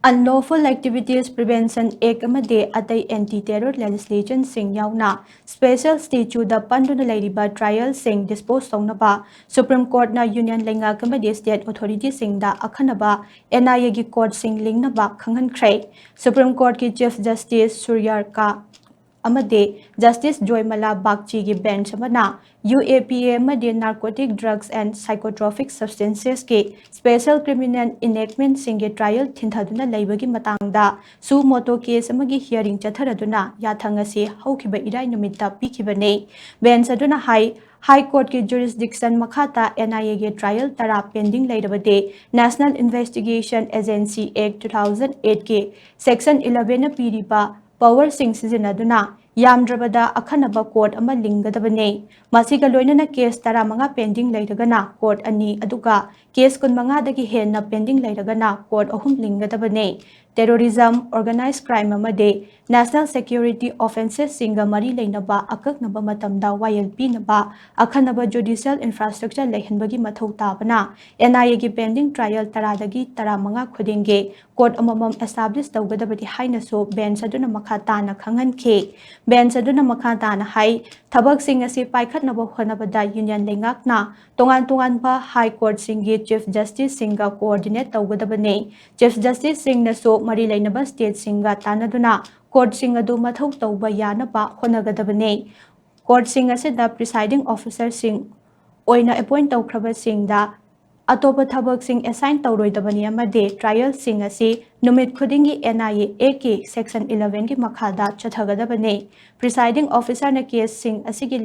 Unlawful Activities Prevention Act amade atai anti-terror legislation sing yauna special statute da panduna lairiba trial sing dispose saunaba Supreme Court na Union Lenga amade state authority sing da akhanaba NIA gi court sing lingnaba Hankhre Supreme Court ki Chief Justice Suryar ka amade Justice Joymala Bakchi gi bench amana UAPA amade Narcotic Drugs and Psychotropic Substances ke Special Criminal Enactment singe trial thintaduna laibagi matangda su moto case amagi hearing chatharaduna yathangase haukiba irai numita pikibane bench aduna High Court ki jurisdiction makhata NIA ge trial tara pending lairabade National Investigation Agency Act 2008 ke Section 11 na piriba power sing sizinaduna yamdrabada akhanaba court ama lingadabane masiga loinana case tara manga pending lairagana court ani aduga case kun manga dagi henna pending lairagana court ahum lingadabane terrorism organized crime amade national security offenses singa mari leinaba akaknaba matamda wayel pinaba akhanaba judicial infrastructure lehenbagi mathau tabana NIA gi pending trial tara dagi tara manga khudinge court amamam establish tawgadabadi haina so bench aduna makhata na khanganke bench aduna makhata na hai thabak sing asi paikhatnaba honabada union lengakna tongan ba high court singi chief justice singa coordinate tawgadabane chief justice sing na so mari lainaba state singa tanaduna court sing adu mathau tawba yanaba honagadabane court sing asida presiding officer sing oina appoint tawkhraba singda atopa thabak sing assign tawroidabani amade trial sing asi numit khudingi NIA AK section 11 ki makhada chathagadabane presiding officer na case sing asigi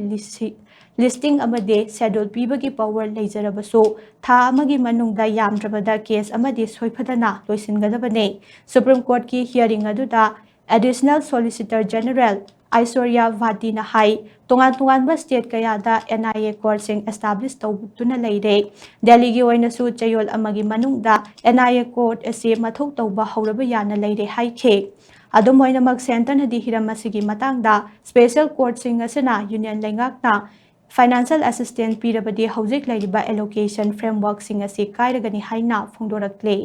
listing amade schedule pibagi power leijarabaso tha amagi manungda yamdrabada case amade soifadana loisingadabane Supreme Court ki hearing aduda additional solicitor general Aishwarya Bhati na hai tongan ba state kaya da NIA court sing establish tawbutuna leire Delhi gi oina su chayol amagi manungda NIA court ase mathau tawba hauraba yana leire hai khe adum oina mag center na di hiramasigi matangda special court sing asena union lengakna financial assistance pirabadi hauzik lairiba allocation framework sing ase kairagani haina phongdorakle